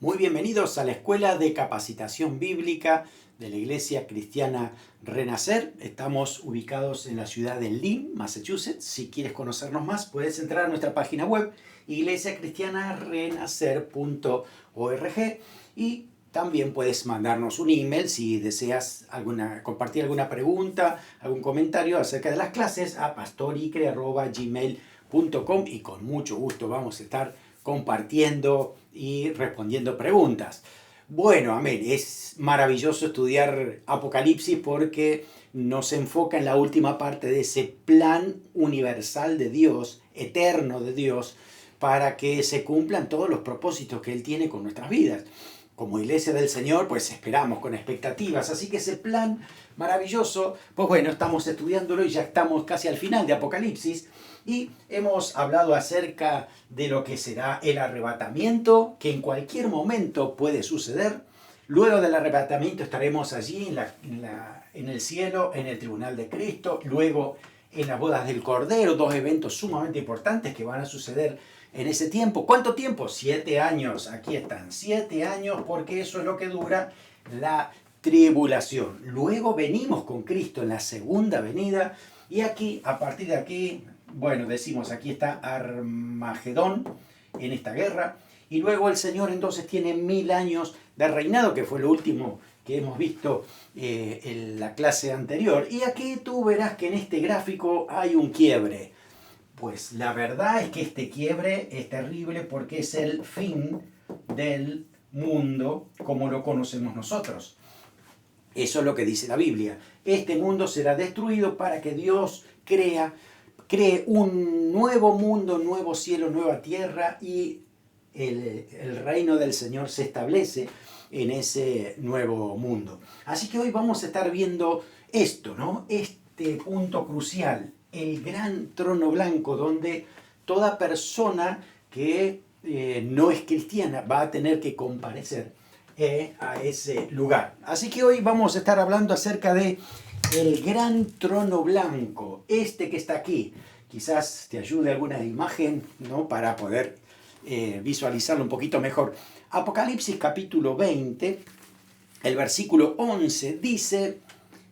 Muy bienvenidos a la Escuela de Capacitación Bíblica de la Iglesia Cristiana Renacer. Estamos ubicados en la ciudad de Lynn, Massachusetts. Si quieres conocernos más, puedes entrar a nuestra página web iglesiacristianarenacer.org y también puedes mandarnos un email si deseas compartir alguna pregunta, algún comentario acerca de las clases a pastoricre@gmail.com y con mucho gusto vamos a estar compartiendo y respondiendo preguntas. Bueno, amén, es maravilloso estudiar Apocalipsis porque nos enfoca en la última parte de ese plan universal de Dios, eterno de Dios, para que se cumplan todos los propósitos que Él tiene con nuestras vidas. Como Iglesia del Señor, pues esperamos con expectativas, así que ese plan maravilloso, pues bueno, estamos estudiándolo y ya estamos casi al final de Apocalipsis. Y hemos hablado acerca de lo que será el arrebatamiento, que en cualquier momento puede suceder. Luego del arrebatamiento estaremos allí en el cielo, en el tribunal de Cristo. Luego en las bodas del Cordero, dos eventos sumamente importantes que van a suceder en ese tiempo. ¿Cuánto tiempo? 7 años. Aquí están, 7 años, porque eso es lo que dura la tribulación. Luego venimos con Cristo en la segunda venida. Y aquí, a partir de aquí, bueno, decimos, aquí está Armagedón en esta guerra. Y luego el Señor entonces tiene 1000 años de reinado, que fue lo último que hemos visto en la clase anterior. Y aquí tú verás que en este gráfico hay un quiebre. Pues la verdad es que este quiebre es terrible porque es el fin del mundo como lo conocemos nosotros. Eso es lo que dice la Biblia. Este mundo será destruido para que Dios cree un nuevo mundo, nuevo cielo, nueva tierra, y el reino del Señor se establece en ese nuevo mundo. Así que hoy vamos a estar viendo esto, ¿no? Este punto crucial, el gran trono blanco, donde toda persona que no es cristiana va a tener que comparecer a ese lugar. Así que hoy vamos a estar hablando acerca de el gran trono blanco, este que está aquí. Quizás te ayude alguna imagen, ¿no?, para poder visualizarlo un poquito mejor. Apocalipsis capítulo 20, el versículo 11 dice: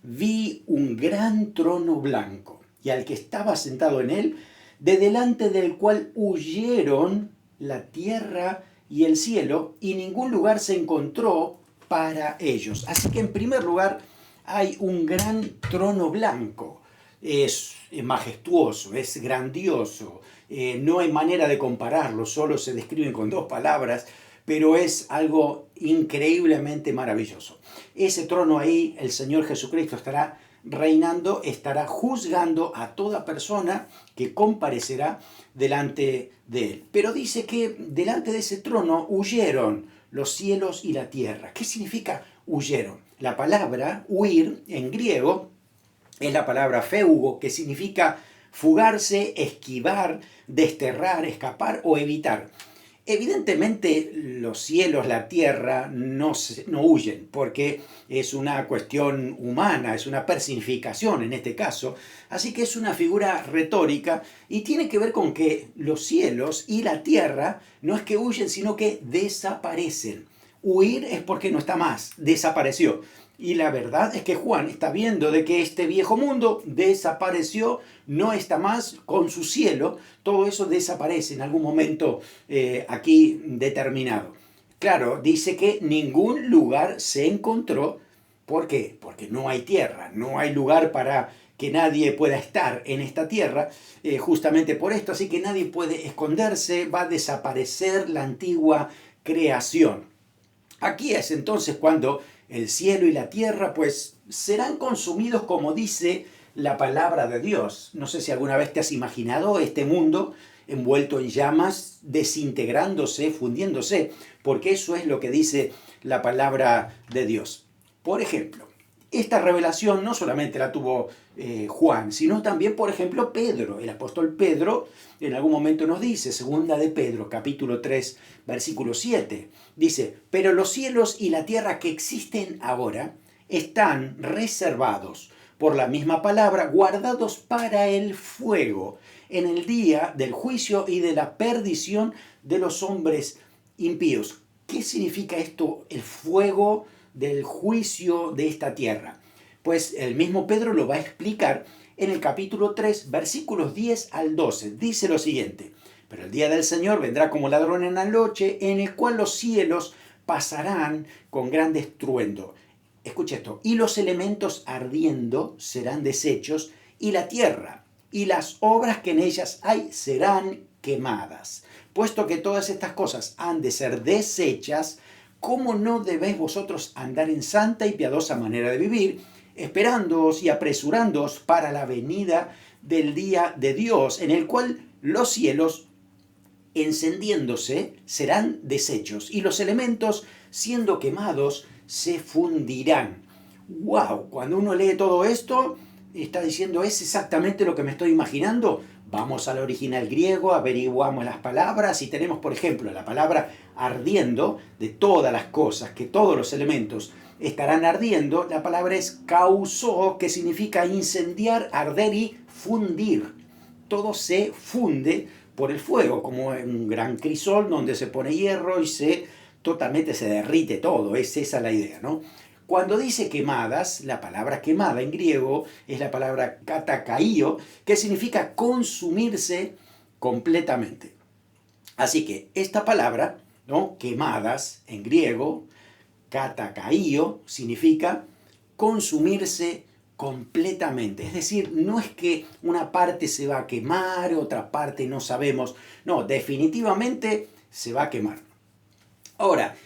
vi un gran trono blanco y al que estaba sentado en él, de delante del cual huyeron la tierra y el cielo, y ningún lugar se encontró para ellos. Así que en primer lugar hay un gran trono blanco. Es majestuoso, es grandioso, no hay manera de compararlo, solo se describen con 2 palabras, pero es algo increíblemente maravilloso. Ese trono ahí, el Señor Jesucristo estará reinando, estará juzgando a toda persona que comparecerá delante de él. Pero dice que delante de ese trono huyeron los cielos y la tierra. ¿Qué significa huyeron? La palabra huir en griego es la palabra feugo, que significa fugarse, esquivar, desterrar, escapar o evitar. Evidentemente los cielos, la tierra no huyen, porque es una cuestión humana, es una personificación en este caso, así que es una figura retórica y tiene que ver con que los cielos y la tierra no es que huyen, sino que desaparecen. Huir es porque no está más, desapareció. Y la verdad es que Juan está viendo de que este viejo mundo desapareció, no está más con su cielo, todo eso desaparece en algún momento aquí determinado. Claro, dice que ningún lugar se encontró. ¿Por qué? Porque no hay tierra, no hay lugar para que nadie pueda estar en esta tierra, justamente por esto, así que nadie puede esconderse, va a desaparecer la antigua creación. Aquí es entonces cuando el cielo y la tierra pues serán consumidos como dice la palabra de Dios. No sé si alguna vez te has imaginado este mundo envuelto en llamas, desintegrándose, fundiéndose, porque eso es lo que dice la palabra de Dios. Por ejemplo, esta revelación no solamente la tuvo Juan, sino también, por ejemplo, Pedro. El apóstol Pedro en algún momento nos dice, segunda de Pedro, capítulo 3, versículo 7, dice: pero los cielos y la tierra que existen ahora están reservados por la misma palabra, guardados para el fuego, en el día del juicio y de la perdición de los hombres impíos. ¿Qué significa esto, el fuego del juicio de esta tierra? Pues el mismo Pedro lo va a explicar en el capítulo 3, versículos 10 al 12. Dice lo siguiente: pero el día del Señor vendrá como ladrón en la noche, en el cual los cielos pasarán con gran estruendo. Escucha esto: y los elementos ardiendo serán deshechos, y la tierra y las obras que en ellas hay serán quemadas. Puesto que todas estas cosas han de ser deshechas, ¿cómo no debéis vosotros andar en santa y piadosa manera de vivir, esperándoos y apresurándoos para la venida del día de Dios, en el cual los cielos, encendiéndose, serán deshechos, y los elementos, siendo quemados, se fundirán? ¡Wow! Cuando uno lee todo esto, está diciendo, ¿es exactamente lo que me estoy imaginando? Vamos al original griego, averiguamos las palabras y tenemos, por ejemplo, la palabra ardiendo, de todas las cosas, que todos los elementos estarán ardiendo. La palabra es causó, que significa incendiar, arder y fundir. Todo se funde por el fuego, como en un gran crisol donde se pone hierro y totalmente se derrite todo. Es esa la idea, ¿no? Cuando dice quemadas, la palabra quemada en griego es la palabra katakaio, que significa consumirse completamente. Así que esta palabra, ¿no?, quemadas en griego, katakaio, significa consumirse completamente. Es decir, no es que una parte se va a quemar, otra parte no sabemos. No, definitivamente se va a quemar. Ahora,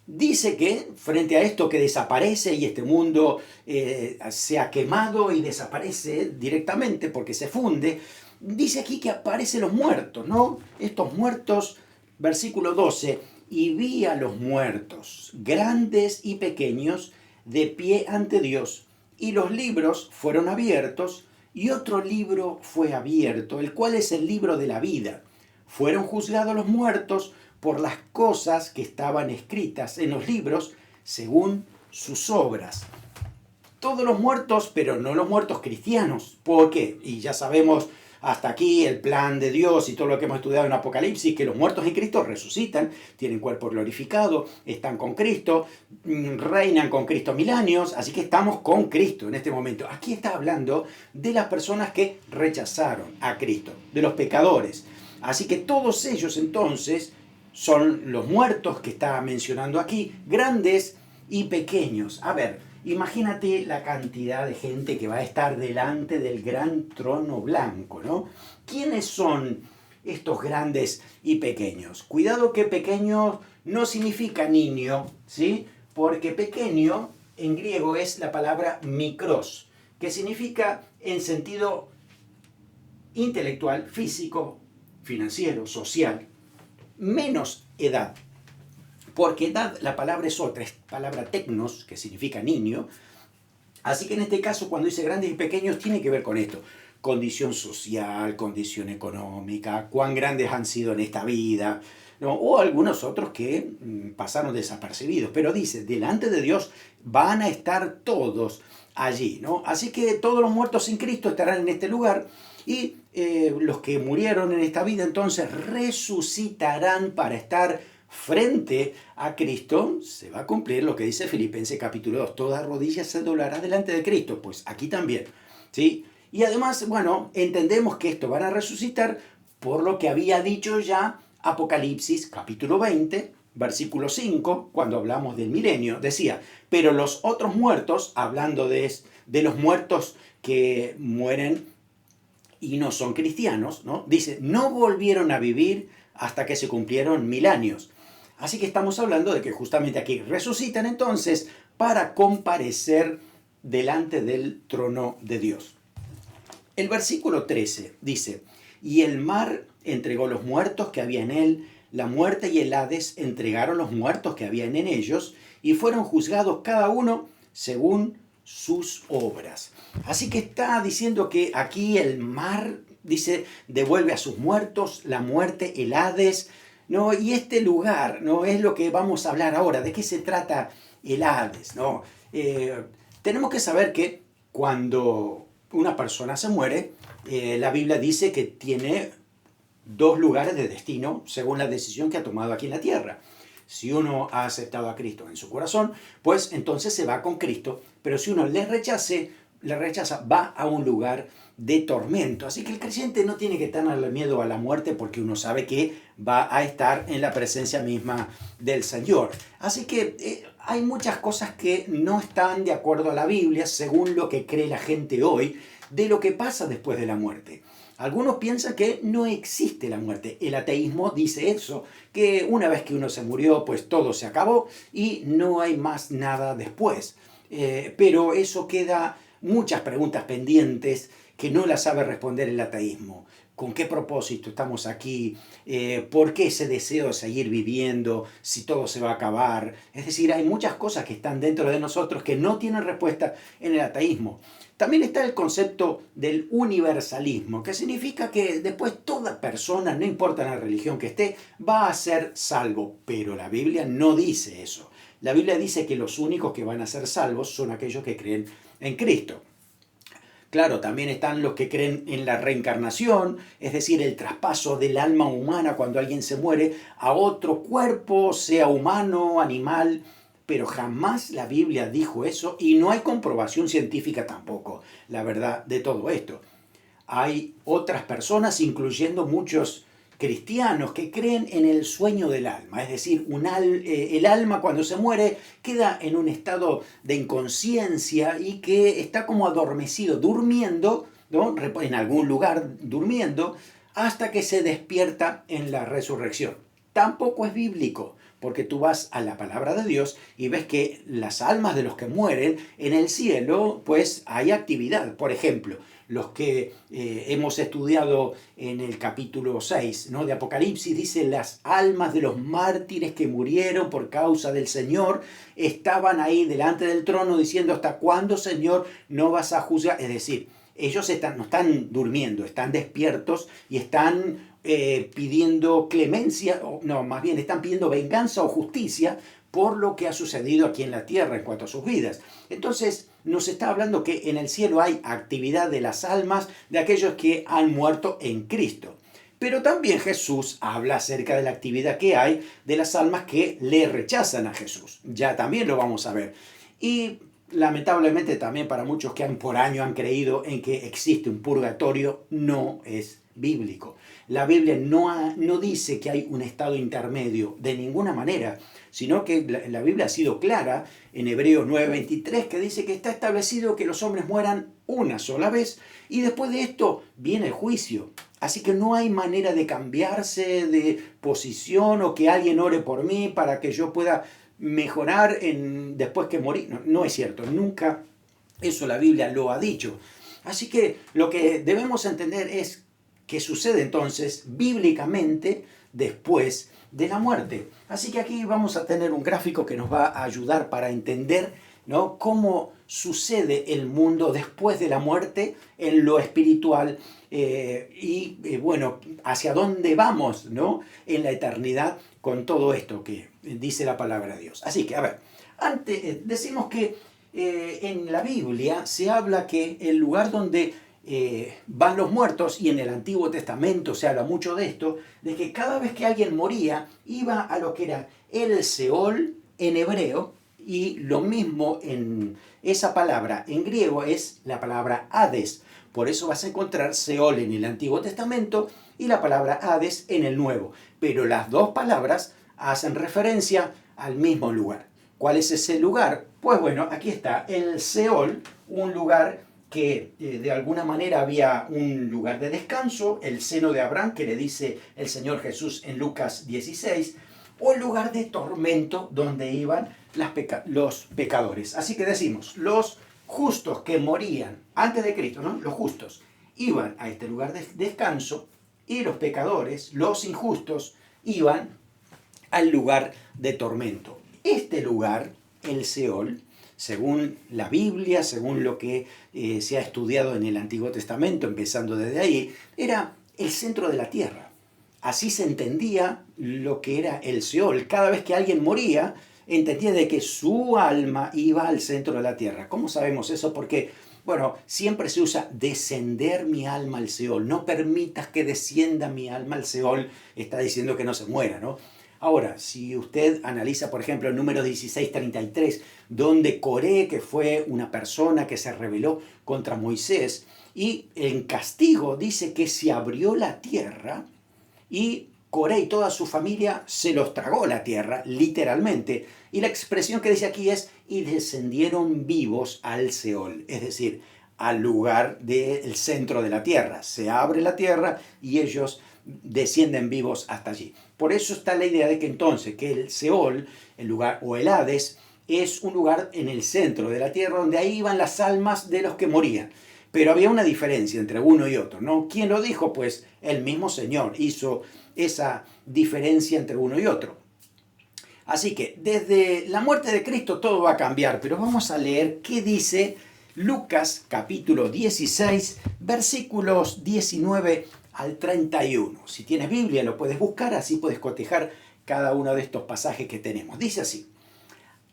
dice que frente a esto que desaparece y este mundo se ha quemado y desaparece directamente porque se funde, dice aquí que aparecen los muertos, ¿no? Estos muertos, versículo 12, y vi a los muertos, grandes y pequeños, de pie ante Dios, y los libros fueron abiertos, y otro libro fue abierto, el cual es el libro de la vida. Fueron juzgados los muertos por las cosas que estaban escritas en los libros según sus obras. Todos los muertos, pero no los muertos cristianos. ¿Por qué? Y ya sabemos hasta aquí el plan de Dios y todo lo que hemos estudiado en Apocalipsis, que los muertos en Cristo resucitan, tienen cuerpo glorificado, están con Cristo, reinan con Cristo 1000 años, así que estamos con Cristo en este momento. Aquí está hablando de las personas que rechazaron a Cristo, de los pecadores. Así que todos ellos entonces son los muertos que está mencionando aquí, grandes y pequeños. A ver, imagínate la cantidad de gente que va a estar delante del gran trono blanco, ¿no? ¿Quiénes son estos grandes y pequeños? Cuidado que pequeño no significa niño, ¿sí? Porque pequeño en griego es la palabra mikros, que significa en sentido intelectual, físico, financiero, social, menos edad. Porque edad, la palabra es otra, es palabra tecnos, que significa niño. Así que en este caso, cuando dice grandes y pequeños, tiene que ver con esto. Condición social, condición económica, cuán grandes han sido en esta vida, ¿no? O algunos otros que pasaron desapercibidos. Pero dice, delante de Dios van a estar todos allí, ¿no? Así que todos los muertos sin Cristo estarán en este lugar y los que murieron en esta vida entonces resucitarán para estar frente a Cristo. Se va a cumplir lo que dice Filipenses capítulo 2, toda rodilla se doblará delante de Cristo. Pues aquí también, ¿sí? Y además, bueno, entendemos que esto van a resucitar por lo que había dicho ya Apocalipsis capítulo 20, versículo 5, cuando hablamos del milenio. Decía, pero los otros muertos, hablando de los muertos que mueren y no son cristianos, ¿no? Dice, no volvieron a vivir hasta que se cumplieron 1000 años. Así que estamos hablando de que justamente aquí resucitan entonces para comparecer delante del trono de Dios. El versículo 13 dice, y el mar entregó los muertos que había en él, la muerte y el Hades entregaron los muertos que habían en ellos, y fueron juzgados cada uno según sus obras. Así que está diciendo que aquí el mar, dice, devuelve a sus muertos, la muerte, el Hades, ¿no? Y este lugar, ¿no?, es lo que vamos a hablar ahora. ¿De qué se trata el Hades, ¿no? Tenemos que saber que cuando una persona se muere, la Biblia dice que tiene 2 lugares de destino según la decisión que ha tomado aquí en la tierra. Si uno ha aceptado a Cristo en su corazón, pues entonces se va con Cristo, pero si uno le rechaza, va a un lugar de tormento. Así que el creyente no tiene que tenerle miedo a la muerte porque uno sabe que va a estar en la presencia misma del Señor. Así que hay muchas cosas que no están de acuerdo a la Biblia, según lo que cree la gente hoy, de lo que pasa después de la muerte. Algunos piensan que no existe la muerte. El ateísmo dice eso, que una vez que uno se murió, pues todo se acabó y no hay más nada después. Pero eso queda muchas preguntas pendientes que no las sabe responder el ateísmo. ¿Con qué propósito estamos aquí? ¿Por qué ese deseo de seguir viviendo si todo se va a acabar? Es decir, hay muchas cosas que están dentro de nosotros que no tienen respuesta en el ateísmo. También está el concepto del universalismo, que significa que después toda persona, no importa la religión que esté, va a ser salvo. Pero la Biblia no dice eso. La Biblia dice que los únicos que van a ser salvos son aquellos que creen en Cristo. Claro, también están los que creen en la reencarnación, es decir, el traspaso del alma humana cuando alguien se muere a otro cuerpo, sea humano, animal, pero jamás la Biblia dijo eso y no hay comprobación científica tampoco, la verdad de todo esto. Hay otras personas, incluyendo muchos cristianos, que creen en el sueño del alma, es decir, el alma cuando se muere queda en un estado de inconsciencia y que está como adormecido, durmiendo, ¿no? En algún lugar durmiendo, hasta que se despierta en la resurrección. Tampoco es bíblico, porque tú vas a la palabra de Dios y ves que las almas de los que mueren en el cielo, pues hay actividad. Por ejemplo, los que hemos estudiado en el capítulo 6, ¿no? de Apocalipsis, dice: las almas de los mártires que murieron por causa del Señor estaban ahí delante del trono diciendo: ¿hasta cuándo, Señor, no vas a juzgar? Es decir, ellos no están durmiendo, están despiertos y están pidiendo clemencia, no, más bien están pidiendo venganza o justicia por lo que ha sucedido aquí en la tierra en cuanto a sus vidas. Entonces nos está hablando que en el cielo hay actividad de las almas de aquellos que han muerto en Cristo. Pero también Jesús habla acerca de la actividad que hay de las almas que le rechazan a Jesús. Ya también lo vamos a ver. Y lamentablemente también para muchos que por años han creído en que existe un purgatorio, no es bíblico. La Biblia no dice que hay un estado intermedio de ninguna manera, sino que la Biblia ha sido clara en Hebreos 9:23, que dice que está establecido que los hombres mueran una sola vez y después de esto viene el juicio. Así que no hay manera de cambiarse de posición o que alguien ore por mí para que yo pueda mejorar después que morí. No, no es cierto, nunca eso la Biblia lo ha dicho. Así que lo que debemos entender es qué sucede entonces bíblicamente después de la muerte. Así que aquí vamos a tener un gráfico que nos va a ayudar para entender, ¿no?, cómo sucede el mundo después de la muerte en lo espiritual bueno, hacia dónde vamos, ¿no?, en la eternidad con todo esto que dice la palabra de Dios. Así que, a ver, antes decimos que en la Biblia se habla que el lugar donde van los muertos, y en el Antiguo Testamento se habla mucho de esto, de que cada vez que alguien moría iba a lo que era el Seol en hebreo, y lo mismo en esa palabra en griego es la palabra Hades. Por eso vas a encontrar Seol en el Antiguo Testamento y la palabra Hades en el Nuevo. Pero las dos palabras hacen referencia al mismo lugar. ¿Cuál es ese lugar? Pues bueno, aquí está el Seol, un lugar que de alguna manera había un lugar de descanso, el seno de Abraham, que le dice el Señor Jesús en Lucas 16, o el lugar de tormento donde iban los pecadores. Así que decimos, los justos que morían antes de Cristo, ¿no?, los justos, iban a este lugar de descanso, y los pecadores, los injustos, iban al lugar de tormento. Este lugar, el Seol, según la Biblia, según lo que se ha estudiado en el Antiguo Testamento, empezando desde ahí, era el centro de la tierra. Así se entendía lo que era el Seol. Cada vez que alguien moría, entendía de que su alma iba al centro de la tierra. ¿Cómo sabemos eso? Porque, bueno, siempre se usa descender mi alma al Seol. No permitas que descienda mi alma al Seol. Está diciendo que no se muera, ¿no? Ahora, si usted analiza, por ejemplo, el número 16:33, donde Coré, que fue una persona que se rebeló contra Moisés, y en castigo dice que se abrió la tierra y Coré y toda su familia se los tragó la tierra, literalmente. Y la expresión que dice aquí es, y descendieron vivos al Seol, es decir, al lugar del centro de la tierra. Se abre la tierra y ellos descienden vivos hasta allí. Por eso está la idea de que entonces, que el Seol, el lugar, o el Hades, es un lugar en el centro de la tierra donde ahí iban las almas de los que morían. Pero había una diferencia entre uno y otro, ¿no? ¿Quién lo dijo? Pues el mismo Señor hizo esa diferencia entre uno y otro. Así que desde la muerte de Cristo todo va a cambiar, pero vamos a leer qué dice Lucas capítulo 16, versículos 19 al 31. Si tienes Biblia lo puedes buscar, así puedes cotejar cada uno de estos pasajes que tenemos. Dice así,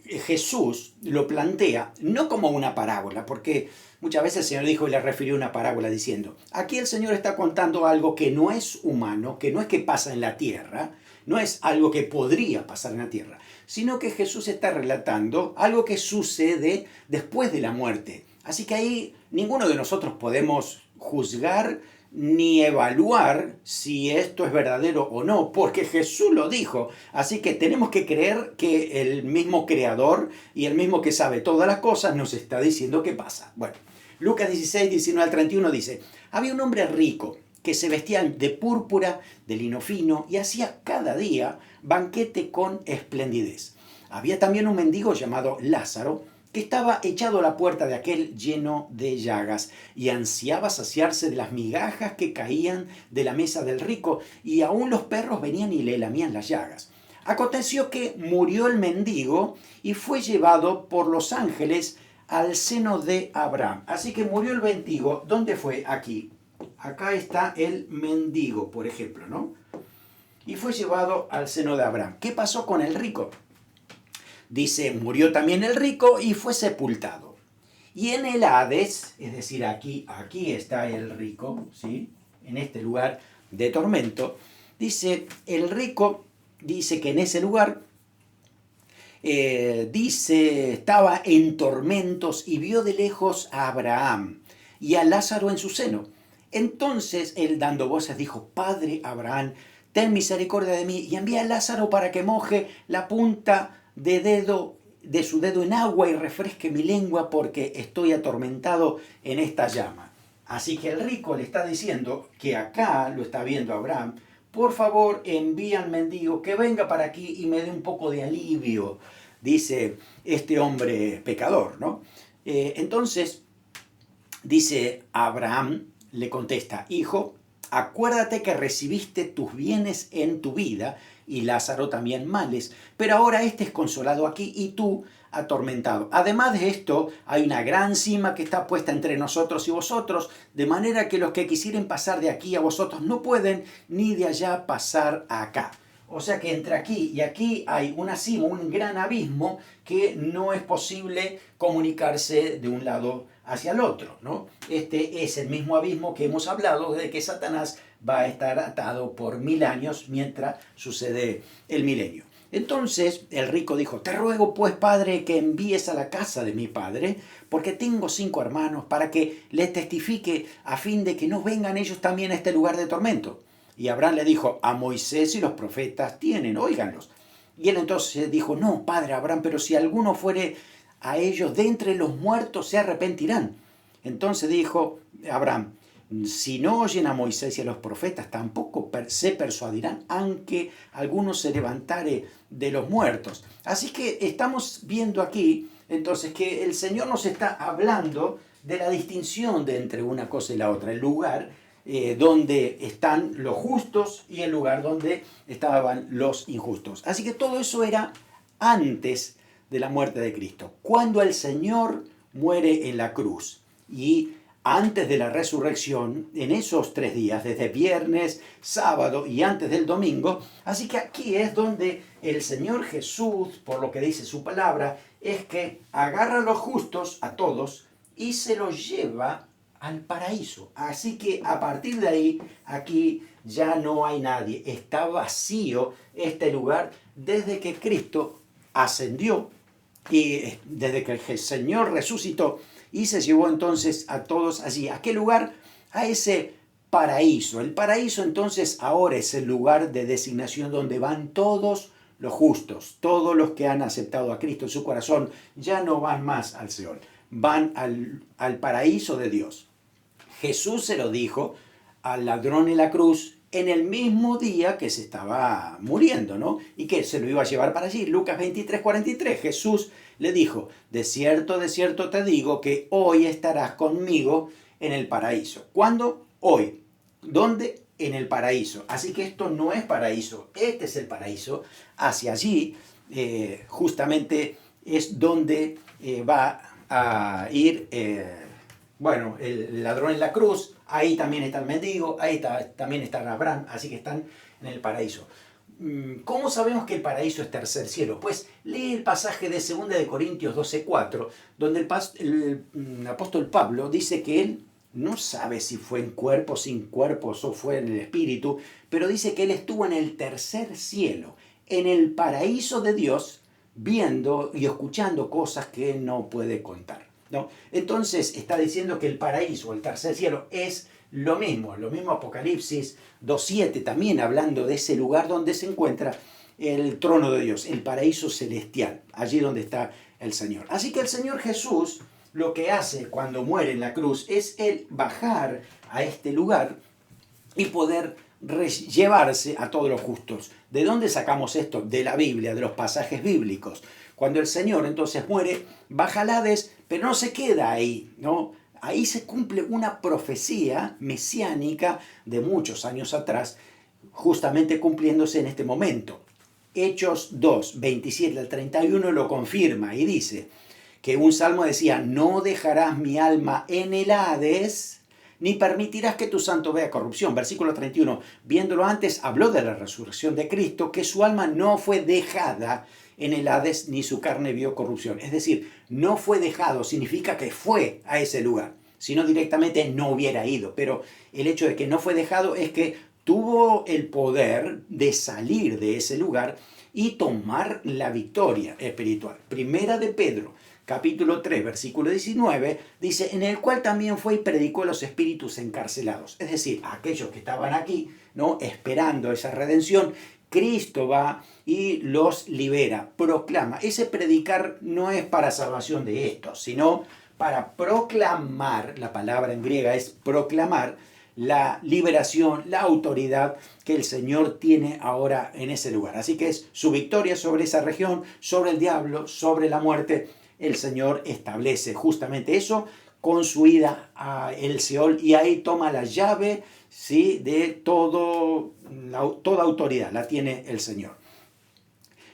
Jesús lo plantea no como una parábola, porque muchas veces el Señor dijo y le refirió una parábola diciendo, aquí el Señor está contando algo que no es humano, que no es que pasa en la tierra, no es algo que podría pasar en la tierra, sino que Jesús está relatando algo que sucede después de la muerte. Así que ahí ninguno de nosotros podemos juzgar ni evaluar si esto es verdadero o no, porque Jesús lo dijo. Así que tenemos que creer que el mismo Creador y el mismo que sabe todas las cosas nos está diciendo qué pasa. Bueno, Lucas 16, 19 al 31 dice, había un hombre rico que se vestía de púrpura, de lino fino, y hacía cada día banquete con esplendidez. Había también un mendigo llamado Lázaro, que estaba echado a la puerta de aquel lleno de llagas, y ansiaba saciarse de las migajas que caían de la mesa del rico, y aún los perros venían y le lamían las llagas. Aconteció que murió el mendigo y fue llevado por los ángeles al seno de Abraham. Así que murió el mendigo. ¿Dónde fue? Aquí. Acá está el mendigo, por ejemplo, ¿no? Y fue llevado al seno de Abraham. ¿Qué pasó con el rico? Dice, murió también el rico y fue sepultado. Y en el Hades, es decir, aquí está el rico, ¿sí? En este lugar de tormento, dice, el rico dice que en ese lugar, estaba en tormentos y vio de lejos a Abraham y a Lázaro en su seno. Entonces él dando voces dijo, Padre Abraham, ten misericordia de mí y envía a Lázaro para que moje la punta de su dedo en agua y refresque mi lengua porque estoy atormentado en esta llama. Así que el rico le está diciendo que acá lo está viendo Abraham, por favor envía al mendigo que venga para aquí y me dé un poco de alivio, dice este hombre pecador, ¿no? Entonces dice Abraham, le contesta, hijo, acuérdate que recibiste tus bienes en tu vida y Lázaro también males, pero ahora este es consolado aquí y tú atormentado. Además de esto, hay una gran cima que está puesta entre nosotros y vosotros, de manera que los que quisieren pasar de aquí a vosotros no pueden, ni de allá pasar acá. O sea que entre aquí y aquí hay una cima, un gran abismo que no es posible comunicarse de un lado hacia el otro, ¿no? Este es el mismo abismo que hemos hablado de que Satanás va a estar atado por 1000 años mientras sucede el milenio. Entonces el rico dijo, te ruego pues, padre, que envíes a la casa de mi padre, porque tengo 5 hermanos, para que les testifique a fin de que no vengan ellos también a este lugar de tormento. Y Abraham le dijo, a Moisés y los profetas tienen, óiganlos. Y él entonces dijo, no, padre Abraham, pero si alguno fuere a ellos de entre los muertos, se arrepentirán. Entonces dijo Abraham, si no oyen a Moisés y a los profetas, tampoco se persuadirán, aunque alguno se levantare de los muertos. Así que estamos viendo aquí, entonces, que el Señor nos está hablando de la distinción de entre una cosa y la otra, el lugar donde están los justos y el lugar donde estaban los injustos. Así que todo eso era antes de la muerte de Cristo, cuando el Señor muere en la cruz y antes de la resurrección, en esos 3 días, desde viernes, sábado y antes del domingo. Así que aquí es donde el Señor Jesús, por lo que dice su palabra, es que agarra a los justos, a todos, y se los lleva al paraíso. Así que a partir de ahí, aquí ya no hay nadie. Está vacío este lugar desde que Cristo ascendió y desde que el Señor resucitó y se llevó entonces a todos allí. ¿A qué lugar? A ese paraíso. El paraíso entonces ahora es el lugar de designación donde van todos los justos, todos los que han aceptado a Cristo en su corazón, ya no van más al Seol, van al paraíso de Dios. Jesús se lo dijo al ladrón en la cruz en el mismo día que se estaba muriendo, ¿no? Y que se lo iba a llevar para allí. Lucas 23:43, Jesús le dijo, de cierto te digo que hoy estarás conmigo en el paraíso. ¿Cuándo? Hoy. ¿Dónde? En el paraíso. Así que esto no es paraíso, este es el paraíso. Hacia allí justamente es donde va a ir... bueno, el ladrón en la cruz, ahí también está el mendigo, ahí también está Abraham, así que están en el paraíso. ¿Cómo sabemos que el paraíso es tercer cielo? Pues lee el pasaje de 2 de Corintios 12:4, donde el apóstol Pablo dice que él no sabe si fue en cuerpo, sin cuerpos o fue en el espíritu, pero dice que él estuvo en el tercer cielo, en el paraíso de Dios, viendo y escuchando cosas que él no puede contar, ¿no? Entonces está diciendo que el paraíso, el tercer cielo, es lo mismo Apocalipsis 2:7, también hablando de ese lugar donde se encuentra el trono de Dios, el paraíso celestial, allí donde está el Señor. Así que el Señor Jesús lo que hace cuando muere en la cruz es el bajar a este lugar y poder llevarse a todos los justos. ¿De dónde sacamos esto? De la Biblia, de los pasajes bíblicos. Cuando el Señor entonces muere, baja al Hades, pero no se queda ahí, ¿no? Ahí se cumple una profecía mesiánica de muchos años atrás, justamente cumpliéndose en este momento. Hechos 2, 27 al 31 lo confirma y dice que un salmo decía, no dejarás mi alma en el Hades, ni permitirás que tu santo vea corrupción. Versículo 31, viéndolo antes, habló de la resurrección de Cristo, que su alma no fue dejada en el Hades, ni su carne vio corrupción. Es decir, no fue dejado, significa que fue a ese lugar, si no directamente no hubiera ido. Pero el hecho de que no fue dejado es que tuvo el poder de salir de ese lugar y tomar la victoria espiritual. Primera de Pedro, capítulo 3, versículo 19, dice, en el cual también fue y predicó a los espíritus encarcelados. Es decir, a aquellos que estaban aquí, ¿no?, esperando esa redención, Cristo va y los libera, proclama. Ese predicar no es para salvación de estos, sino para proclamar, la palabra en griega es proclamar, la liberación, la autoridad que el Señor tiene ahora en ese lugar. Así que es su victoria sobre esa región, sobre el diablo, sobre la muerte. El Señor establece justamente eso con su ida a el Seol y ahí toma la llave, ¿sí?, de toda autoridad, la tiene el Señor.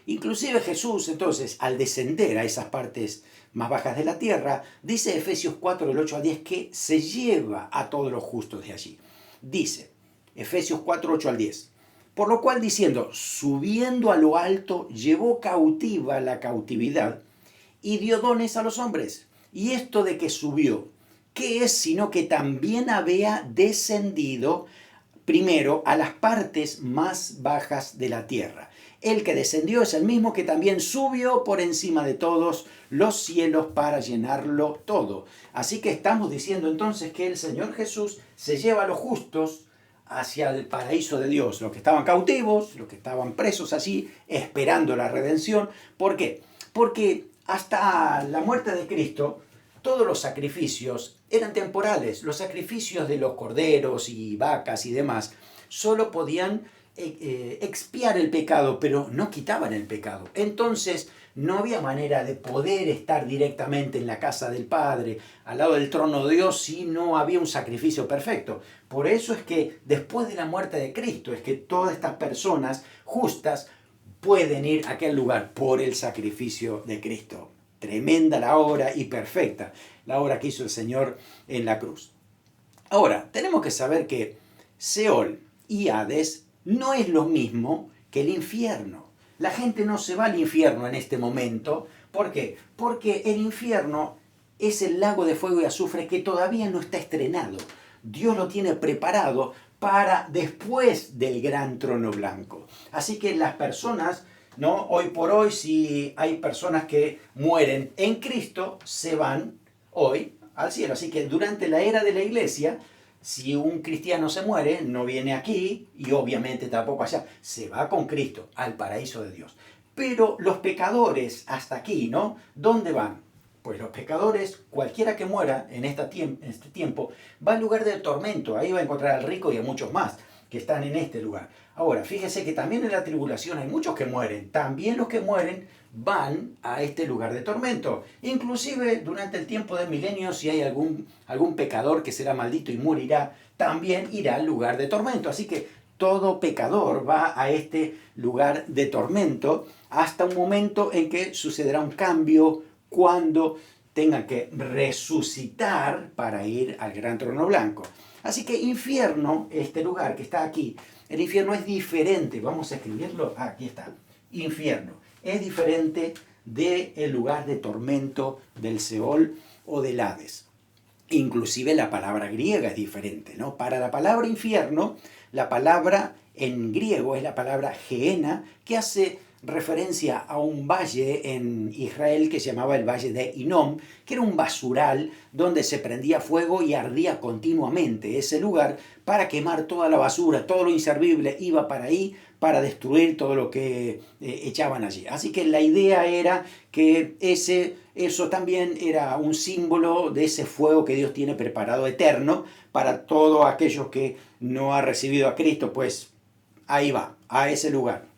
Inclusive Jesús, entonces, al descender a esas partes más bajas de la tierra, dice Efesios 4, del 8 al 10, que se lleva a todos los justos de allí. Dice, Efesios 4, 8 al 10, por lo cual diciendo, subiendo a lo alto, llevó cautiva la cautividad y dio dones a los hombres. Y esto de que subió, ¿qué es sino que también había descendido primero a las partes más bajas de la tierra? El que descendió es el mismo que también subió por encima de todos los cielos para llenarlo todo. Así que estamos diciendo entonces que el Señor Jesús se lleva a los justos hacia el paraíso de Dios, los que estaban cautivos, los que estaban presos allí, esperando la redención. ¿Por qué? Porque hasta la muerte de Cristo, todos los sacrificios eran temporales. Los sacrificios de los corderos y vacas y demás solo podían expiar el pecado, pero no quitaban el pecado. Entonces no había manera de poder estar directamente en la casa del Padre, al lado del trono de Dios, si no había un sacrificio perfecto. Por eso es que después de la muerte de Cristo, es que todas estas personas justas pueden ir a aquel lugar por el sacrificio de Cristo. Tremenda la obra y perfecta la obra que hizo el Señor en la cruz. Ahora, tenemos que saber que Seol y Hades no es lo mismo que el infierno. La gente no se va al infierno en este momento. ¿Por qué? Porque el infierno es el lago de fuego y azufre que todavía no está estrenado. Dios lo tiene preparado para después del gran trono blanco. Así que las personas, ¿no? Hoy por hoy, si hay personas que mueren en Cristo, se van hoy al cielo. Así que durante la era de la iglesia, si un cristiano se muere, no viene aquí y obviamente tampoco allá, se va con Cristo al paraíso de Dios. Pero los pecadores hasta aquí, ¿no? ¿Dónde van? Pues los pecadores, cualquiera que muera en este tiempo, va al lugar del tormento. Ahí va a encontrar al rico y a muchos más que están en este lugar. Ahora, fíjese que también en la tribulación hay muchos que mueren. También los que mueren van a este lugar de tormento. Inclusive durante el tiempo del milenio, si hay algún pecador que será maldito y morirá, también irá al lugar de tormento. Así que todo pecador va a este lugar de tormento hasta un momento en que sucederá un cambio cuando tengan que resucitar para ir al gran trono blanco. Así que infierno, este lugar que está aquí, el infierno es diferente. Vamos a escribirlo, aquí está, infierno. Es diferente del lugar de tormento del Seol o del Hades. Inclusive la palabra griega es diferente, ¿no? Para la palabra infierno, la palabra en griego es la palabra Gehenna, que hace referencia a un valle en Israel que se llamaba el Valle de Hinnom, que era un basural donde se prendía fuego y ardía continuamente ese lugar para quemar toda la basura, todo lo inservible iba para ahí, para destruir todo lo que echaban allí. Así que la idea era que eso también era un símbolo de ese fuego que Dios tiene preparado eterno para todos aquellos que no han recibido a Cristo, pues ahí va, a ese lugar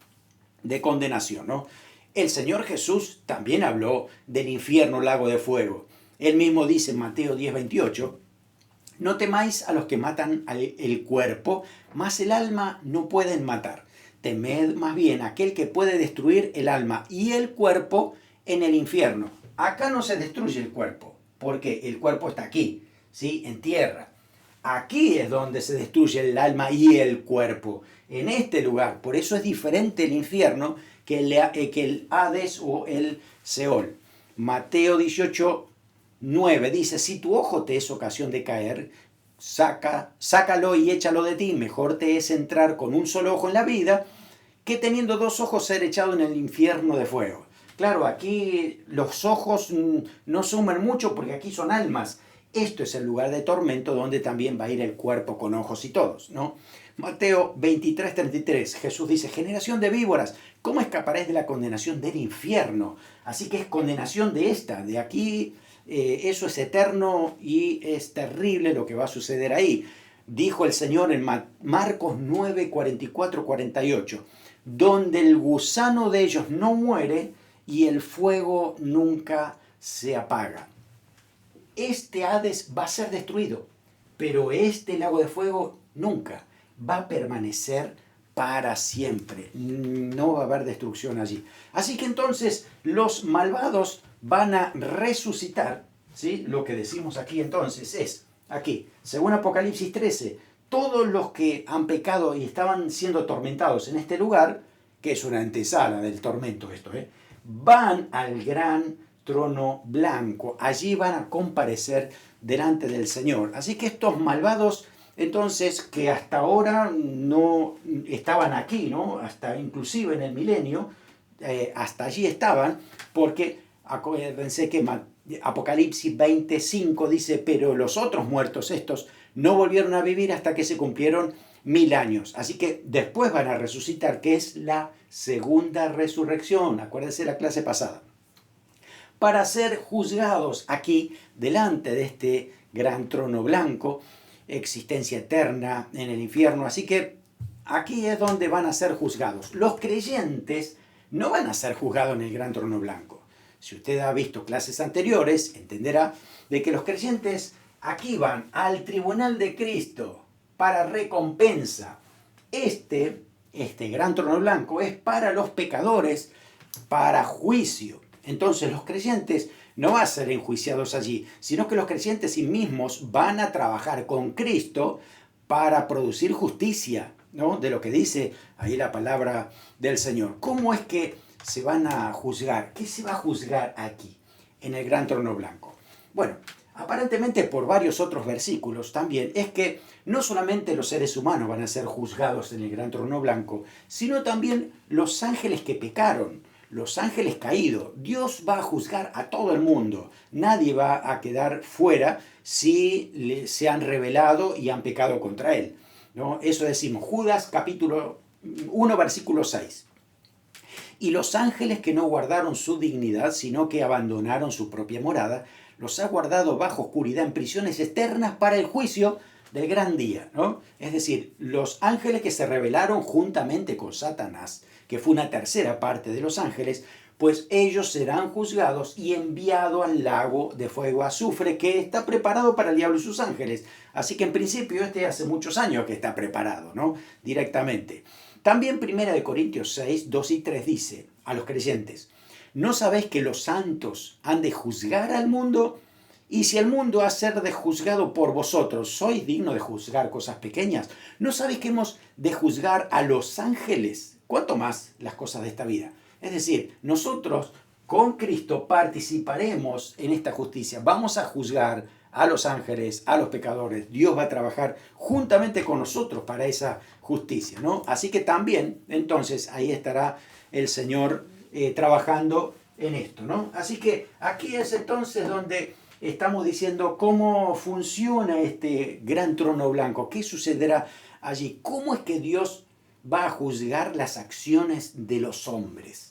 de condenación, ¿no? El Señor Jesús también habló del infierno, lago de fuego. Él mismo dice en Mateo 10:28, no temáis a los que matan el cuerpo, mas el alma no pueden matar. Temed más bien a aquel que puede destruir el alma y el cuerpo en el infierno. Acá no se destruye el cuerpo, porque el cuerpo está aquí, ¿sí? En tierra. Aquí es donde se destruye el alma y el cuerpo, en este lugar. Por eso es diferente el infierno que el Hades o el Seol. Mateo 18:9 dice, si tu ojo te es ocasión de caer, sácalo y échalo de ti. Mejor te es entrar con un solo ojo en la vida que teniendo dos ojos ser echado en el infierno de fuego. Claro, aquí los ojos no suman mucho porque aquí son almas. Esto es el lugar de tormento donde también va a ir el cuerpo con ojos y todos, ¿no? Mateo 23:33, Jesús dice, generación de víboras, ¿cómo escaparéis de la condenación del infierno? Así que es condenación de aquí, eso es eterno y es terrible lo que va a suceder ahí. Dijo el Señor en Marcos 9:44-48, donde el gusano de ellos no muere y el fuego nunca se apaga. Este Hades va a ser destruido, pero este lago de fuego nunca va a permanecer para siempre. No va a haber destrucción allí. Así que entonces los malvados van a resucitar, ¿sí? Lo que decimos aquí entonces es, aquí, según Apocalipsis 13, todos los que han pecado y estaban siendo atormentados en este lugar, que es una antesala del tormento esto, van al gran trono blanco. Allí van a comparecer delante del Señor. Así que estos malvados, entonces, que hasta ahora no estaban aquí, ¿no? Hasta inclusive en el milenio, hasta allí estaban, porque acuérdense que Apocalipsis 25 dice, pero los otros muertos, estos, no volvieron a vivir hasta que se cumplieron 1000 años. Así que después van a resucitar, que es la segunda resurrección. Acuérdense la clase pasada. Para ser juzgados aquí, delante de este gran trono blanco, existencia eterna en el infierno. Así que aquí es donde van a ser juzgados. Los creyentes no van a ser juzgados en el gran trono blanco. Si usted ha visto clases anteriores, entenderá de que los creyentes aquí van al tribunal de Cristo para recompensa. Este gran trono blanco es para los pecadores, para juicio. Entonces los creyentes no van a ser enjuiciados allí, sino que los creyentes sí mismos van a trabajar con Cristo para producir justicia, ¿no? De lo que dice ahí la palabra del Señor. ¿Cómo es que se van a juzgar? ¿Qué se va a juzgar aquí, en el gran trono blanco? Bueno, aparentemente por varios otros versículos también, es que no solamente los seres humanos van a ser juzgados en el gran trono blanco, sino también los ángeles que pecaron, los ángeles caídos. Dios va a juzgar a todo el mundo. Nadie va a quedar fuera si se han rebelado y han pecado contra él, ¿no? Eso decimos, Judas capítulo 1, versículo 6. Y los ángeles que no guardaron su dignidad, sino que abandonaron su propia morada, los ha guardado bajo oscuridad en prisiones eternas para el juicio del gran día, ¿no? Es decir, los ángeles que se rebelaron juntamente con Satanás, que fue una tercera parte de los ángeles, pues ellos serán juzgados y enviados al lago de fuego azufre que está preparado para el diablo y sus ángeles. Así que en principio hace muchos años que está preparado, ¿no? Directamente. También 1 Corintios 6, 2 y 3 dice a los creyentes, ¿no sabéis que los santos han de juzgar al mundo? Y si el mundo ha ser de juzgado por vosotros, ¿sois dignos de juzgar cosas pequeñas? ¿No sabéis que hemos de juzgar a los ángeles? ¿Cuánto más las cosas de esta vida? Es decir, nosotros con Cristo participaremos en esta justicia. Vamos a juzgar a los ángeles, a los pecadores. Dios va a trabajar juntamente con nosotros para esa justicia, ¿no? Así que también, entonces, ahí estará el Señor trabajando en esto, ¿no? Así que aquí es entonces donde estamos diciendo cómo funciona este gran trono blanco, qué sucederá allí, cómo es que Dios va a juzgar las acciones de los hombres.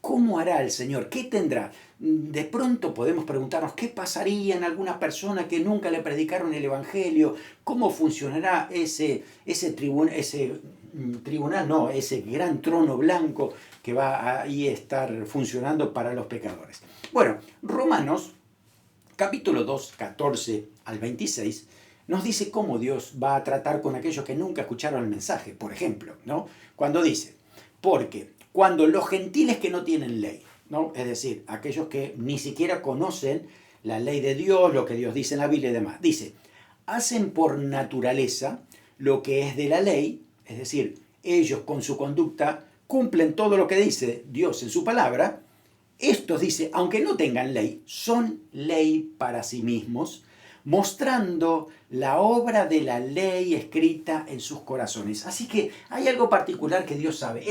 ¿Cómo hará el Señor? ¿Qué tendrá? De pronto podemos preguntarnos qué pasaría en alguna persona que nunca le predicaron el Evangelio, cómo funcionará ese gran trono blanco que va a estar funcionando para los pecadores. Bueno, Romanos capítulo 2, 14 al 26, nos dice cómo Dios va a tratar con aquellos que nunca escucharon el mensaje. Por ejemplo, ¿no? Cuando dice, porque cuando los gentiles que no tienen ley, ¿no? Es decir, aquellos que ni siquiera conocen la ley de Dios, lo que Dios dice en la Biblia y demás, dice, hacen por naturaleza lo que es de la ley, es decir, ellos con su conducta cumplen todo lo que dice Dios en su palabra. Estos, dice, aunque no tengan ley, son ley para sí mismos, mostrando la obra de la ley escrita en sus corazones. Así que hay algo particular que Dios sabe.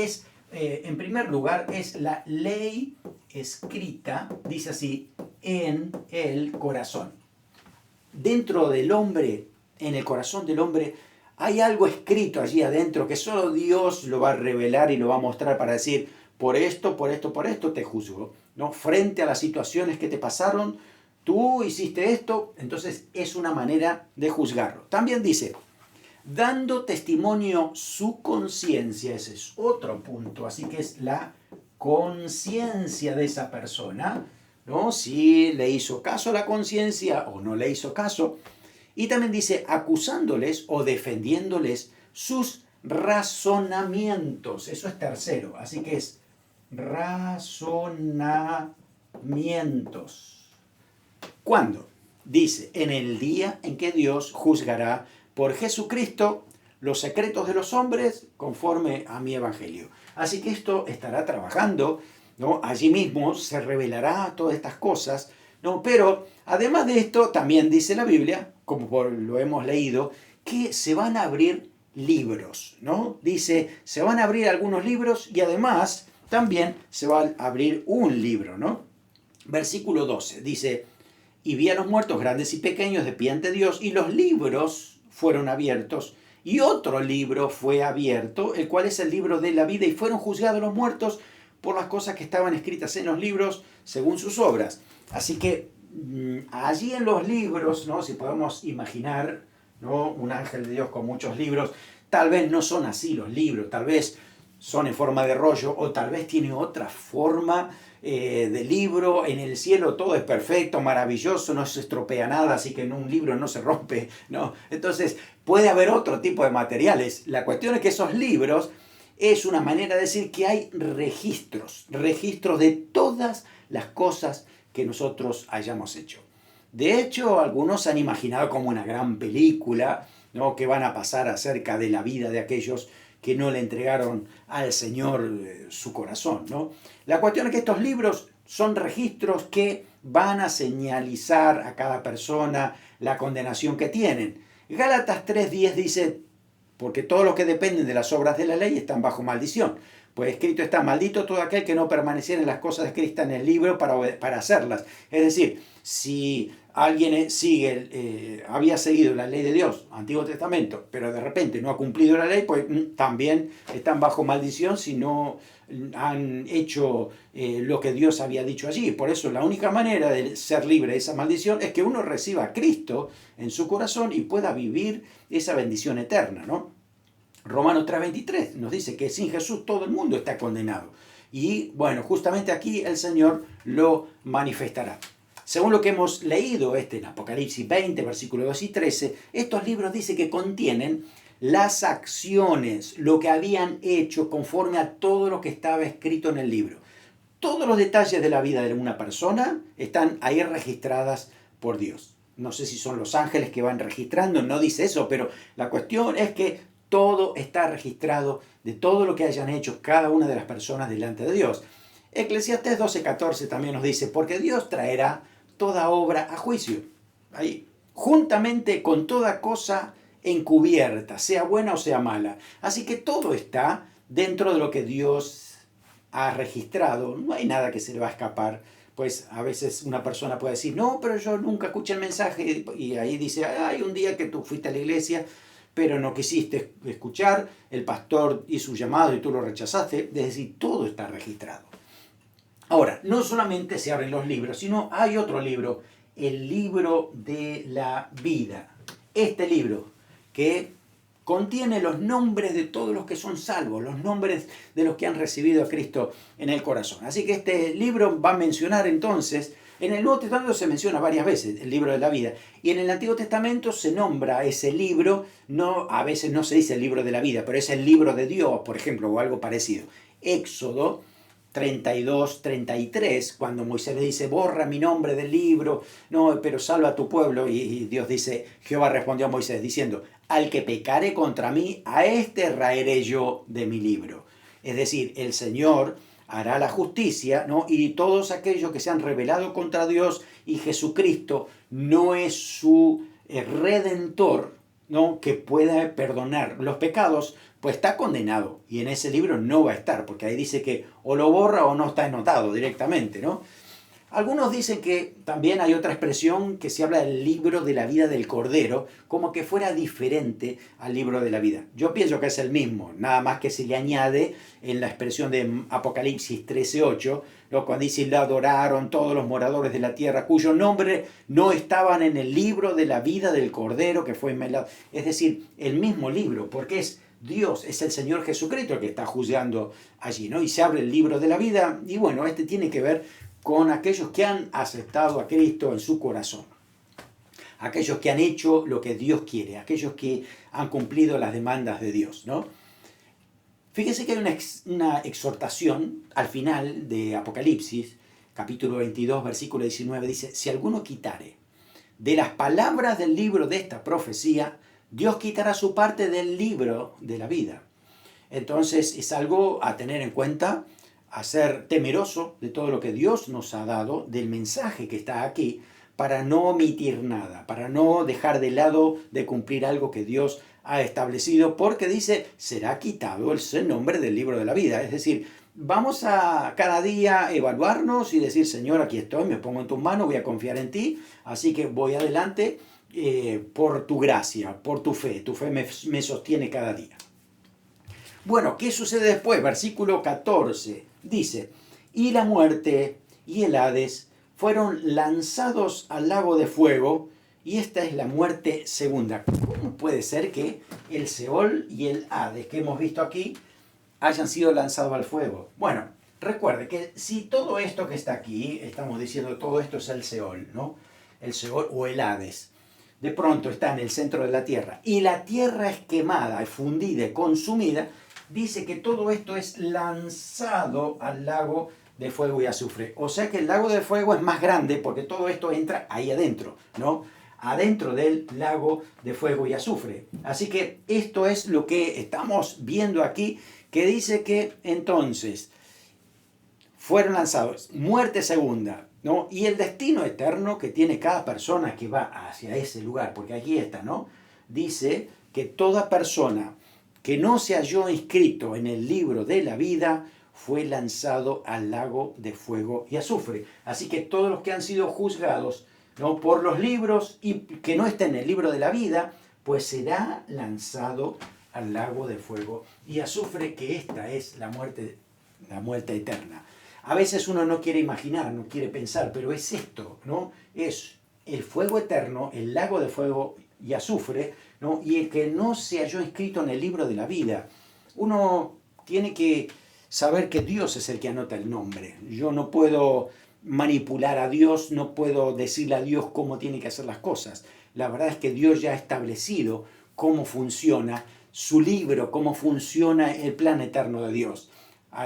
En primer lugar, es la ley escrita, dice así, en el corazón. Dentro del hombre, en el corazón del hombre, hay algo escrito allí adentro que solo Dios lo va a revelar y lo va a mostrar para decir, por esto te juzgo, ¿no? Frente a las situaciones que te pasaron, tú hiciste esto, entonces es una manera de juzgarlo. También dice, dando testimonio su conciencia, ese es otro punto, así que es la conciencia de esa persona, ¿no? Si le hizo caso a la conciencia o no le hizo caso. Y también dice, acusándoles o defendiéndoles sus razonamientos. Eso es tercero, así que es razonamientos. ¿Cuándo? Dice, en el día en que Dios juzgará por Jesucristo los secretos de los hombres conforme a mi evangelio. Así que esto estará trabajando, ¿no? Allí mismo se revelará todas estas cosas, ¿no? Pero además de esto, también dice la Biblia, como lo hemos leído, que se van a abrir libros, ¿no? Dice, se van a abrir algunos libros y además también se va a abrir un libro, ¿no? Versículo 12 dice, y vi a los muertos grandes y pequeños de pie ante Dios, y los libros fueron abiertos, y otro libro fue abierto, el cual es el libro de la vida, y fueron juzgados los muertos por las cosas que estaban escritas en los libros según sus obras. Así que allí en los libros, ¿no? Si podemos imaginar, ¿no? Un ángel de Dios con muchos libros, tal vez no son así los libros, tal vez son en forma de rollo o tal vez tiene otra forma de libro. En el cielo todo es perfecto, maravilloso, no se estropea nada, así que en un libro no se rompe, ¿no? Entonces puede haber otro tipo de materiales. La cuestión es que esos libros es una manera de decir que hay registros de todas las cosas que nosotros hayamos hecho. De hecho, algunos han imaginado como una gran película, ¿no? Que van a pasar acerca de la vida de aquellos que no le entregaron al Señor su corazón, ¿no? La cuestión es que estos libros son registros que van a señalizar a cada persona la condenación que tienen. Gálatas 3:10 dice, porque todos los que dependen de las obras de la ley están bajo maldición. Pues escrito está, maldito todo aquel que no permaneciera en las cosas escritas en el libro para hacerlas. Es decir, si alguien había seguido la ley de Dios, Antiguo Testamento, pero de repente no ha cumplido la ley, pues también están bajo maldición si no han hecho lo que Dios había dicho allí. Por eso la única manera de ser libre de esa maldición es que uno reciba a Cristo en su corazón y pueda vivir esa bendición eterna, ¿no? Romanos 3:23 nos dice que sin Jesús todo el mundo está condenado. Y bueno, justamente aquí el Señor lo manifestará. Según lo que hemos leído en Apocalipsis 20, versículos 2 y 13, estos libros dice que contienen las acciones, lo que habían hecho conforme a todo lo que estaba escrito en el libro. Todos los detalles de la vida de una persona están ahí registradas por Dios. No sé si son los ángeles que van registrando, no dice eso, pero la cuestión es que todo está registrado de todo lo que hayan hecho cada una de las personas delante de Dios. Eclesiastés 12:14 también nos dice, porque Dios traerá toda obra a juicio, ahí, juntamente con toda cosa encubierta, sea buena o sea mala. Así que todo está dentro de lo que Dios ha registrado. No hay nada que se le va a escapar. Pues a veces una persona puede decir, no, pero yo nunca escuché el mensaje. Y ahí dice, hay un día que tú fuiste a la iglesia, pero no quisiste escuchar, el pastor hizo un llamado y tú lo rechazaste. Es decir, todo está registrado. Ahora, no solamente se abren los libros, sino hay otro libro, el libro de la vida. Este libro que contiene los nombres de todos los que son salvos, los nombres de los que han recibido a Cristo en el corazón. Así que este libro va a mencionar entonces, en el Nuevo Testamento se menciona varias veces el libro de la vida, y en el Antiguo Testamento se nombra ese libro, a veces no se dice el libro de la vida, pero es el libro de Dios, por ejemplo, o algo parecido. Éxodo 32:33, cuando Moisés le dice, borra mi nombre del libro, no, pero salva a tu pueblo, y Dios dice, Jehová respondió a Moisés diciendo, al que pecare contra mí, a este raeré yo de mi libro. Es decir, el Señor hará la justicia, ¿no? Y todos aquellos que se han rebelado contra Dios y Jesucristo no es su redentor, ¿no? Que pueda perdonar los pecados, pues está condenado. Y en ese libro no va a estar, porque ahí dice que o lo borra o no está anotado directamente, ¿no? Algunos dicen que también hay otra expresión que se habla del libro de la vida del Cordero, como que fuera diferente al libro de la vida. Yo pienso que es el mismo, nada más que se le añade en la expresión de Apocalipsis 13:8, ¿no? Cuando dice, le adoraron todos los moradores de la tierra, cuyo nombre no estaban en el libro de la vida del Cordero que fue enmelado. Es decir, el mismo libro, porque es Dios, es el Señor Jesucristo el que está juzgando allí, ¿no? Y se abre el libro de la vida, y bueno, este tiene que ver con aquellos que han aceptado a Cristo en su corazón, aquellos que han hecho lo que Dios quiere, aquellos que han cumplido las demandas de Dios, ¿no? Fíjese que hay una exhortación al final de Apocalipsis, capítulo 22, versículo 19, dice, si alguno quitare de las palabras del libro de esta profecía, Dios quitará su parte del libro de la vida. Entonces es algo a tener en cuenta, a ser temeroso de todo lo que Dios nos ha dado, del mensaje que está aquí, para no omitir nada, para no dejar de lado de cumplir algo que Dios ha establecido, porque dice, será quitado el nombre del libro de la vida. Es decir, vamos a cada día evaluarnos y decir, Señor, aquí estoy, me pongo en tus manos, voy a confiar en ti, así que voy adelante por tu gracia, por tu fe me sostiene cada día. Bueno, ¿qué sucede después? Versículo 14 dice, y la muerte y el Hades fueron lanzados al lago de fuego, y esta es la muerte segunda. ¿Cómo puede ser que el Seol y el Hades que hemos visto aquí hayan sido lanzados al fuego? Bueno, recuerde que si todo esto que está aquí, estamos diciendo todo esto es el Seol, ¿no? El Seol o el Hades. De pronto está en el centro de la tierra y la tierra es quemada, es fundida, consumida. Dice que todo esto es lanzado al lago de fuego y azufre. O sea que el lago de fuego es más grande porque todo esto entra ahí adentro, ¿no? Adentro del lago de fuego y azufre. Así que esto es lo que estamos viendo aquí, que dice que entonces fueron lanzados, muerte segunda, ¿no? Y el destino eterno que tiene cada persona que va hacia ese lugar, porque aquí está, ¿no? Dice que toda persona que no se halló inscrito en el libro de la vida fue lanzado al lago de fuego y azufre. Así que todos los que han sido juzgados, ¿no?, por los libros y que no estén en el libro de la vida, pues será lanzado al lago de fuego y azufre, que esta es la muerte eterna. A veces uno no quiere imaginar, no quiere pensar, pero es esto, ¿no? Es el fuego eterno, el lago de fuego y azufre, ¿no? Y el que no se halló inscrito en el libro de la vida. Uno tiene que saber que Dios es el que anota el nombre. Yo no puedo manipular a Dios, no puedo decirle a Dios cómo tiene que hacer las cosas. La verdad es que Dios ya ha establecido cómo funciona su libro, cómo funciona el plan eterno de Dios.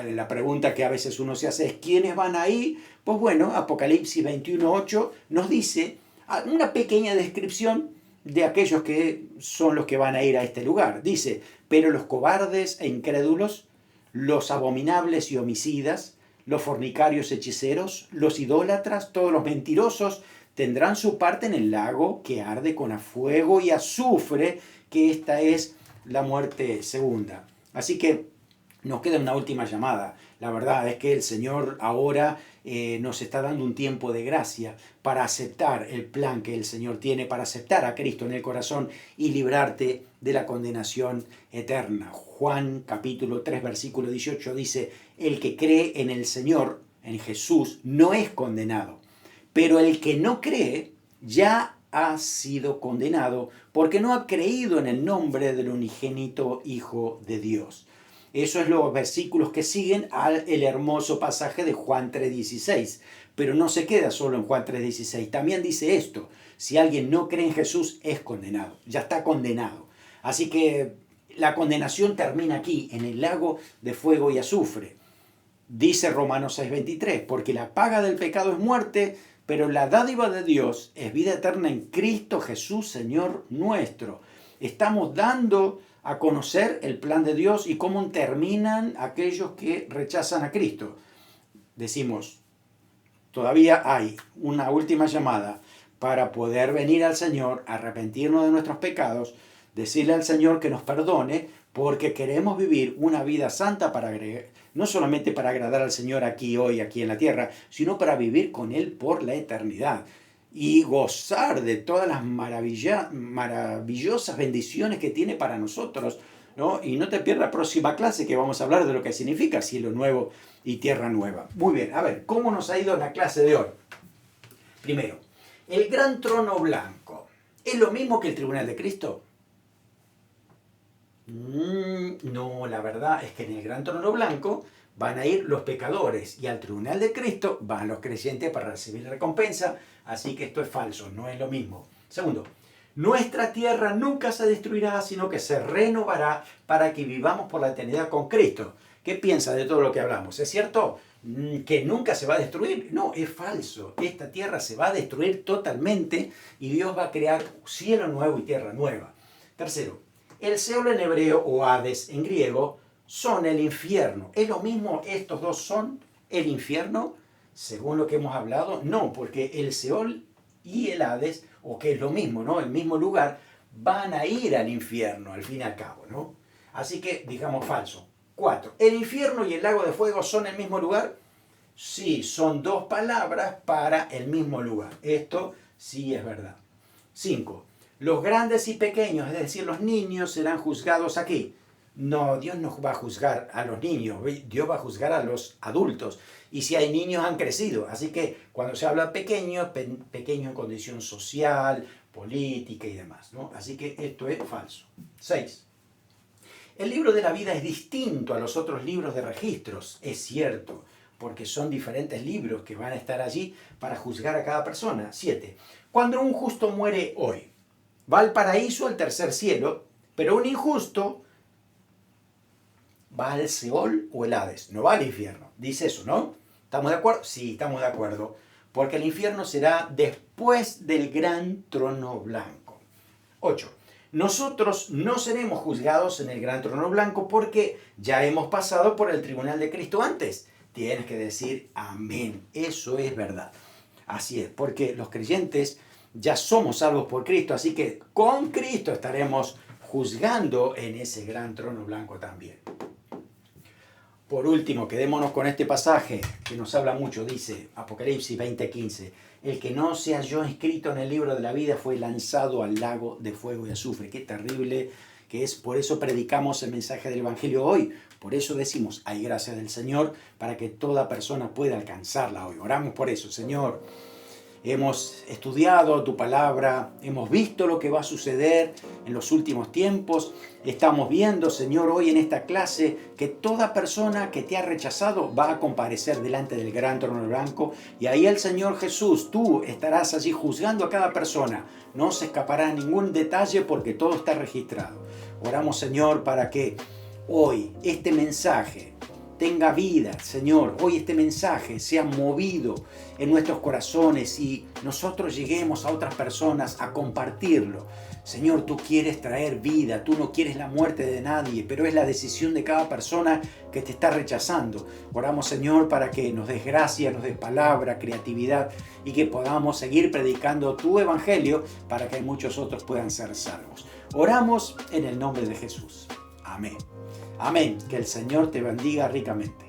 La pregunta que a veces uno se hace es: ¿quiénes van ahí? Pues bueno, Apocalipsis 21:8 nos dice una pequeña descripción de aquellos que son los que van a ir a este lugar. Dice: pero los cobardes e incrédulos, los abominables y homicidas, los fornicarios, hechiceros, los idólatras, todos los mentirosos, tendrán su parte en el lago que arde con fuego y azufre, que esta es la muerte segunda. Así que nos queda una última llamada. La verdad es que el Señor ahora nos está dando un tiempo de gracia para aceptar el plan que el Señor tiene, para aceptar a Cristo en el corazón y librarte de la condenación eterna. Juan capítulo 3 versículo 18 dice: el que cree en el Señor, en Jesús, no es condenado, pero el que no cree ya ha sido condenado porque no ha creído en el nombre del unigénito Hijo de Dios. Eso es los versículos que siguen al el hermoso pasaje de Juan 3:16. Pero no se queda solo en Juan 3:16. También dice esto: si alguien no cree en Jesús, es condenado. Ya está condenado. Así que la condenación termina aquí, en el lago de fuego y azufre. Dice Romanos 6:23, porque la paga del pecado es muerte, pero la dádiva de Dios es vida eterna en Cristo Jesús, Señor nuestro. Estamos dando a conocer el plan de Dios y cómo terminan aquellos que rechazan a Cristo. Decimos: todavía hay una última llamada para poder venir al Señor, arrepentirnos de nuestros pecados, decirle al Señor que nos perdone, porque queremos vivir una vida santa no solamente para agradar al Señor aquí hoy, aquí en la tierra, sino para vivir con Él por la eternidad y gozar de todas las maravillosas bendiciones que tiene para nosotros, ¿no? Y no te pierdas la próxima clase, que vamos a hablar de lo que significa cielo nuevo y tierra nueva. Muy bien, a ver, ¿cómo nos ha ido en la clase de hoy? Primero, el gran trono blanco, ¿es lo mismo que el tribunal de Cristo? No, la verdad es que en el gran trono blanco van a ir los pecadores y al tribunal de Cristo van los creyentes para recibir recompensa, así que esto es falso, no es lo mismo. Segundo, nuestra tierra nunca se destruirá, sino que se renovará para que vivamos por la eternidad con Cristo. ¿Qué piensa de todo lo que hablamos? ¿Es cierto que nunca se va a destruir? No, es falso. Esta tierra se va a destruir totalmente y Dios va a crear cielo nuevo y tierra nueva. Tercero, el Seol en hebreo o Hades en griego son el infierno. ¿Es lo mismo estos dos son el infierno? Según lo que hemos hablado, no, porque el Seol y el Hades, o que es lo mismo, ¿no?, el mismo lugar, van a ir al infierno al fin y al cabo, ¿no? Así que digamos falso. 4. ¿El infierno y el lago de fuego son el mismo lugar? Sí, son dos palabras para el mismo lugar. Esto sí es verdad. 5. Los grandes y pequeños, es decir, los niños, serán juzgados aquí. No, Dios no va a juzgar a los niños, Dios va a juzgar a los adultos. Y si hay niños, han crecido. Así que cuando se habla pequeños, pequeños en condición social, política y demás, ¿no? Así que esto es falso. 6. El libro de la vida es distinto a los otros libros de registros, es cierto, porque son diferentes libros que van a estar allí para juzgar a cada persona. 7. Cuando un justo muere hoy, va al paraíso, al tercer cielo, pero un injusto va al Seol o el Hades, no va al infierno. Dice eso, ¿no? ¿Estamos de acuerdo? Sí, estamos de acuerdo. Porque el infierno será después del gran trono blanco. 8. Nosotros no seremos juzgados en el gran trono blanco porque ya hemos pasado por el tribunal de Cristo antes. Tienes que decir amén. Eso es verdad. Así es, porque los creyentes ya somos salvos por Cristo, así que con Cristo estaremos juzgando en ese gran trono blanco también. Por último, quedémonos con este pasaje que nos habla mucho, dice Apocalipsis 20:15. El que no se halló inscrito en el libro de la vida fue lanzado al lago de fuego y azufre. Qué terrible que es, por eso predicamos el mensaje del Evangelio hoy. Por eso decimos, hay gracia del Señor para que toda persona pueda alcanzarla hoy. Oramos por eso, Señor. Hemos estudiado tu palabra, hemos visto lo que va a suceder en los últimos tiempos. Estamos viendo, Señor, hoy en esta clase que toda persona que te ha rechazado va a comparecer delante del gran trono blanco. Y ahí el Señor Jesús, tú estarás allí juzgando a cada persona. No se escapará ningún detalle porque todo está registrado. Oramos, Señor, para que hoy este mensaje tenga vida, Señor. Hoy este mensaje sea movido en nuestros corazones y nosotros lleguemos a otras personas a compartirlo. Señor, tú quieres traer vida, tú no quieres la muerte de nadie, pero es la decisión de cada persona que te está rechazando. Oramos, Señor, para que nos des gracia, nos des palabra, creatividad y que podamos seguir predicando tu evangelio para que muchos otros puedan ser salvos. Oramos en el nombre de Jesús. Amén. Amén. Que el Señor te bendiga ricamente.